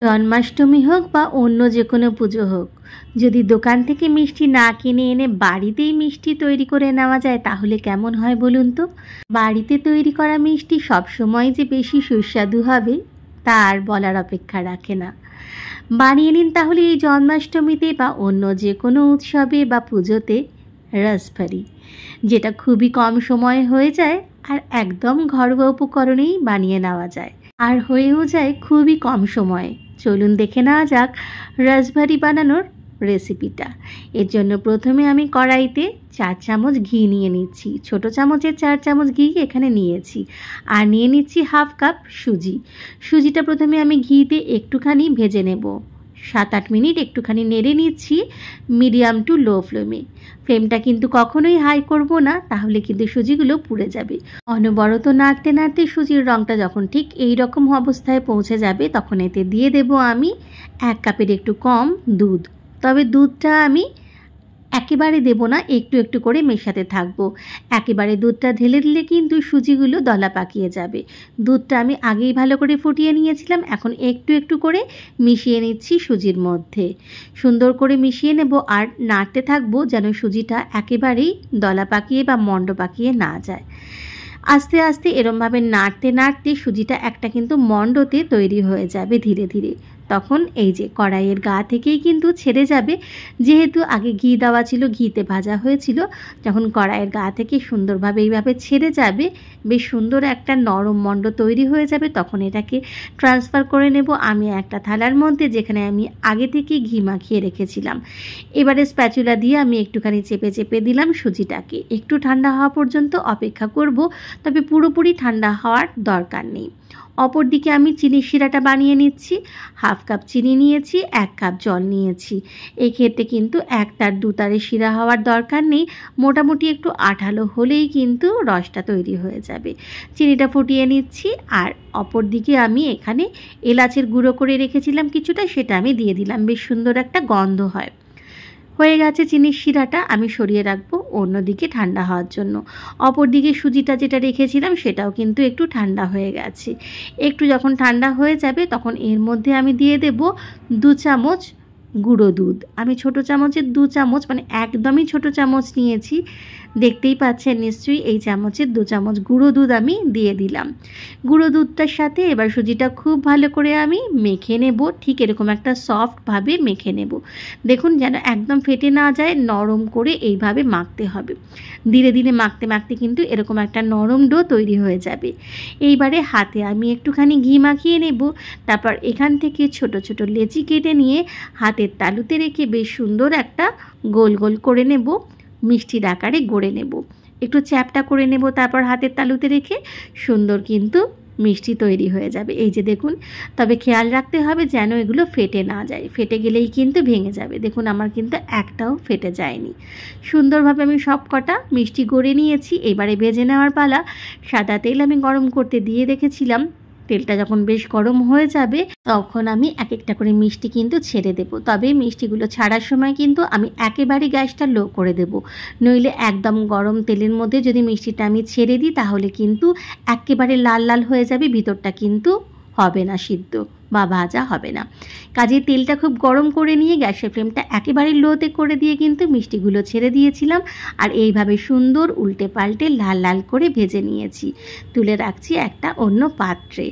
জন্মাষ্টমী হোক বা অন্য যে কোনো পুজো হোক, যদি দোকান থেকে মিষ্টি না কিনে এনে বাড়িতেই মিষ্টি তৈরি করে নেওয়া যায় তাহলে কেমন হয় বলুন তো। বাড়িতে তৈরি করা মিষ্টি সবসময় যে বেশি সুস্বাদু হবে তা আর বলার অপেক্ষা রাখে না। বানিয়ে নিন তাহলে এই জন্মাষ্টমীতে বা অন্য যে কোনো উৎসবে বা পুজোতে রসভরি, যেটা খুবই কম সময়ে হয়ে যায় আর একদম ঘরোয়া উপকরণেই বানিয়ে নেওয়া যায় আর হয়েও যায় খুবই কম সময়ে। চলুন দেখে নেওয়া যাক রসভরি বানানোর রেসিপিটা। এর জন্য প্রথমে আমি কড়াইতে 4 চামচ ঘি নিয়ে নিচ্ছি। ছোট চামচের 4 চামচ ঘি এখানে নিয়েছি। আর নিয়ে নিচ্ছি হাফ কাপ সুজি। সুজিটা প্রথমে আমি ঘিতে একটুখানি ভেজে নেব। 7-8 মিনিট একটুখানি নেড়ে নিচ্ছি মিডিয়াম টু লো ফ্লেমে। ফ্লেমটা কিন্তু কখনোই হাই করব না, তাহলে কিন্তু সুজিগুলো পুড়ে যাবে। অনবরত নাড়তে নাড়তে সুজির রঙটা যখন ঠিক এই রকম অবস্থায় পৌঁছে যাবে তখন এতে দিয়ে দেব আমি 1 কাপের একটু কম দুধ। তবে দুধটা আমি একেবারে দেব না, একটু একটু করে মেশাতে থাকবো। একেবারে দুধটা ঢেলে দিলে কিন্তু সুজিগুলো দলা পাকিয়ে যাবে। দুধটা আমি আগেই ভালো করে ফুটিয়ে নিয়েছিলাম, এখন একটু একটু করে মিশিয়ে নিচ্ছি সুজির মধ্যে। সুন্দর করে মিশিয়ে নেব আর নাড়তে থাকবো যেন সুজিটা একেবারেই দলা পাকিয়ে বা মন্ড পাকিয়ে না যায়। আস্তে আস্তে এরমভাবে নাড়তে নাড়তে সুজিটা একটা কিন্তু মন্ডতে তৈরি হয়ে যাবে ধীরে ধীরে। তখন এই যে কড়াইয়ের গা থেকেই কিন্তু ছেড়ে যাবে, যেহেতু আগে ঘি দেওয়া ছিল, ঘিতে ভাজা হয়েছিল। যখন কড়াইয়ের গা থেকে সুন্দরভাবে এইভাবে ছেড়ে যাবে, বেশ সুন্দর একটা নরম মন্ড তৈরি হয়ে যাবে, তখন এটাকে ট্রান্সফার করে নেব আমি একটা থালার মধ্যে, যেখানে আমি আগে থেকে ঘি মাখিয়ে রেখেছিলাম। এবারে স্প্যাচুলা দিয়ে আমি একটুখানি চেপে চেপে দিলাম সুজিটাকে। একটু ঠান্ডা হওয়া পর্যন্ত অপেক্ষা করব, তবে পুরোপুরি ঠান্ডা হওয়ার দরকার নেই। অপর দিকে আমি চিনির শিরাটা বানিয়ে নিচ্ছি। হাফ কাপ চিনি নিয়েছি, 1 কাপ জল নিয়েছি। এই ক্ষেত্রে কিন্তু 1 তার 2 তারে শিরা হওয়ার দরকার নেই, মোটামুটি একটু আঠালো হলেই কিন্তু রসটা তৈরি হয়ে যাবে। চিনিটা ফুটিয়ে নিচ্ছি আর অপর দিকে আমি এখানে এলাচের গুঁড়ো করে রেখেছিলাম কিছুটা, সেটা আমি দিয়ে দিলাম। বেশ সুন্দর একটা গন্ধ হয়। হয়ে গেছে চিনির শিরাটা, আমি সরিয়ে রাখবো অন্যদিকে ঠান্ডা হওয়ার জন্য। অপর দিকে সুজিটা যেটা রেখেছিলাম সেটাও কিন্তু একটু ঠান্ডা হয়ে গেছে। একটু যখন ঠান্ডা হয়ে যাবে তখন এর মধ্যে আমি দিয়ে দেব 2 চামচ গুঁড়ো দুধ। আমি ছোট চামচের 2 চামচ, মানে একদমই ছোট চামচ নিয়েছি, দেখতেই পাচ্ছেন নিশ্চয়ই। এই চামচের 2 চামচ গুঁড়ো দুধ আমি দিয়ে দিলাম। গুঁড়ো দুধটার সাথে এবার সুজিটা খুব ভালো করে আমি মেখে নেব, ঠিক এরকম একটা সফটভাবে মেখে নেব। দেখুন যেন একদম ফেটে না যায়, নরম করে এইভাবে মাখতে হবে। ধীরে ধীরে মাখতে মাখতে কিন্তু এরকম একটা নরম ডো তৈরি হয়ে যাবে। এইবারে হাতে আমি একটুখানি ঘি মাখিয়ে নেব, তারপর এখান থেকে ছোট ছোট লেচি কেটে নিয়ে হাতের তালুতে রেখে বেশ সুন্দর একটা গোল গোল করে নেব, মিষ্টির আকারে গড়ে নেব। একটু চ্যাপটা করে নেব, তারপর হাতের তালুতে রেখে সুন্দর কিন্তু মিষ্টি তৈরি হয়ে যাবে। এই যে দেখুন, তবে খেয়াল রাখতে হবে যেন এগুলো ফেটে না যায়, ফেটে গেলেই কিন্তু ভেঙে যাবে। দেখুন আমার কিন্তু একটাও ফেটে যায়নি। সুন্দরভাবে আমি সব কটা মিষ্টি গড়ে নিয়েছি। এবারে ভেজে নেওয়ার পালা। সাদা তেল আমি গরম করতে দিয়ে রেখেছিলাম। তেলটা যখন বেশ গরম হয়ে যাবে তখন আমি এক একটা করে মিষ্টি কিন্তু ছেড়ে দেব। তবে মিষ্টিগুলো ছাড়ার সময় কিন্তু আমি একেবারে গ্যাসটা লো করে দেব, নইলে একদম গরম তেলের মধ্যে যদি মিষ্টিটা আমি ছেড়ে দিই তাহলে কিন্তু একেবারে লাল লাল হয়ে যাবে, ভিতরটা কিন্তু হবে না সিদ্ধ বা ভাজা হবে না। কাজে তেলটা খুব গরম করে নিয়ে গ্যাসের ফ্লেমটা একেবারে লোতে করে দিয়ে কিন্তু মিষ্টিগুলো ছেড়ে দিয়েছিলাম। আর এইভাবে সুন্দর উল্টে পাল্টে লাল লাল করে ভেজে নিয়েছি। তুলে রাখছি একটা অন্য পাত্রে।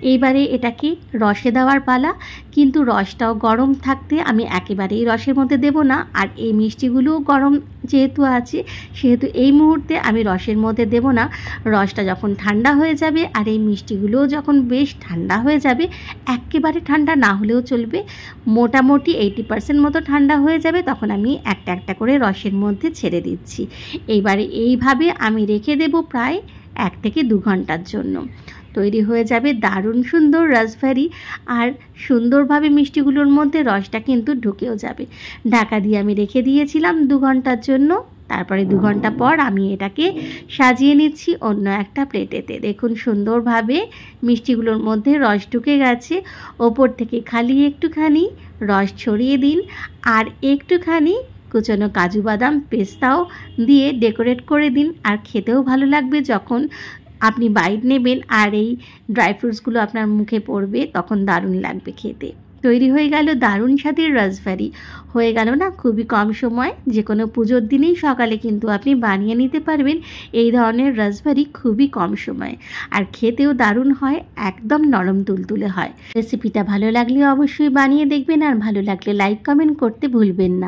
এইবারে এটাকে রসে দেওয়ার পালা, কিন্তু রসটাও গরম থাকতে আমি একেবারেই রসের মধ্যে দেব না। আর এই মিষ্টিগুলোও গরম যেহেতু আছে সেহেতু এই মুহূর্তে আমি রসের মধ্যে দেব না। রসটা যখন ঠান্ডা হয়ে যাবে আর এই মিষ্টিগুলোও যখন বেশ ঠান্ডা হয়ে যাবে, একেবারে ঠান্ডা না হলেও চলবে, মোটামুটি 80% মতো ঠান্ডা হয়ে যাবে, তখন আমি একটা একটা করে রসের মধ্যে ছেড়ে দিচ্ছি। এইবারে এইভাবে আমি রেখে দেব প্রায় 1 থেকে 2 ঘন্টার জন্য। তৈরি হয়ে যাবে দারুণ সুন্দর রসভরি। আর সুন্দরভাবে মিষ্টিগুলোর মধ্যে রসটা কিন্তু ঢুকেও যাবে। ঢাকা দিয়ে আমি রেখে দিয়েছিলাম 2 ঘন্টার জন্য। তারপরে 2 ঘন্টা পর আমি এটাকে সাজিয়ে নিচ্ছি অন্য একটা প্লেটেতে। দেখুন সুন্দরভাবে মিষ্টিগুলোর মধ্যে রস ঢুকে গেছে। ওপর থেকে খালি একটুখানি রস ছড়িয়ে দিন আর একটুখানি কুচনো কাজু বাদাম পেস্তাও দিয়ে ডেকোরেট করে দিন। আর খেতেও ভালো লাগবে, যখন আপনি বাইট নেবেন আর এই ড্রাই ফ্রুটসগুলো আপনার মুখে পড়বে তখন দারুণ লাগবে খেতে। তৈরি হয়ে গেল দারুণ স্বাদের রাসবাড়ি। হয়ে গেল না খুবই কম সময়, যে কোনো পুজোর দিনেই সকালে কিন্তু আপনি বানিয়ে নিতে পারবেন এই ধরনের রাসবাড়ি খুবই কম সময়ে। আর খেতেও দারুণ হয়, একদম নরম তুলতুলে হয়। রেসিপিটা ভালো লাগলে অবশ্যই বানিয়ে দেখবেন, আর ভালো লাগলে লাইক কমেন্ট করতে ভুলবেন না।